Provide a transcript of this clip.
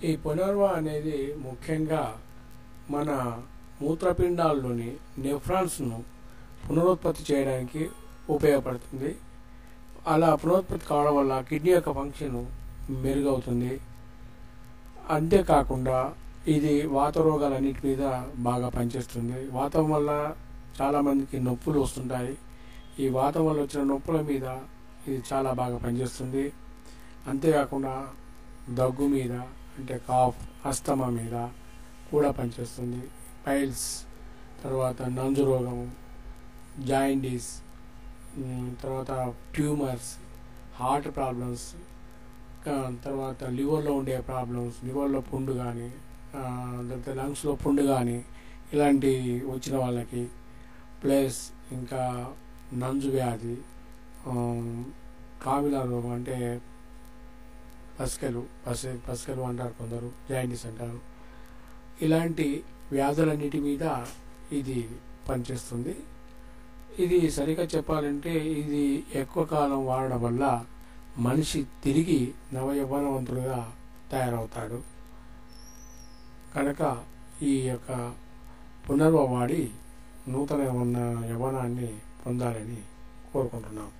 ఈ పునర్వ అనేది ముఖ్యంగా మన మూత్రపిండాల్లోని నెఫ్రాన్స్ను పునరుత్పత్తి చేయడానికి ఉపయోగపడుతుంది. అలా పునరుత్పత్తి కావడం వల్ల కిడ్నీ యొక్క ఫంక్షన్ మెరుగవుతుంది. అంతేకాకుండా ఇది వాత రోగాలన్నిటి మీద బాగా పనిచేస్తుంది. వాతం వల్ల చాలామందికి నొప్పులు వస్తుంటాయి. ఈ వాతం వల్ల వచ్చిన నొప్పుల మీద ఇది చాలా బాగా పనిచేస్తుంది. అంతేకాకుండా దగ్గు మీద అంటే కాఫ్, అస్తమా మీద కూడా పనిచేస్తుంది. పైల్స్, తర్వాత నంజు రోగము, జాయిండీస్, తర్వాత ట్యూమర్స్, హార్ట్ ప్రాబ్లమ్స్, తర్వాత లివర్లో ఉండే ప్రాబ్లమ్స్, లివర్లో పుండు కానీ లేకపోతే లంగ్స్లో పుండు కానీ ఇలాంటి వచ్చిన వాళ్ళకి, ప్లస్ ఇంకా నంజు వ్యాధి, కామిల రోగం అంటే పసికలు అంటారు కొందరు, జాయిండీస్ అంటారు. ఇలాంటి వ్యాధులన్నిటి మీద ఇది పనిచేస్తుంది. ఇది సరిగ్గా చెప్పాలంటే ఇది ఎక్కువ కాలం వాడడం వల్ల మనిషి తిరిగి నవయవ్వనవంతుడుగా తయారవుతాడు. కనుక ఈ యొక్క పునర్వ వాడి నూతన యవ్వనాన్ని పొందాలని కోరుకుంటున్నాం.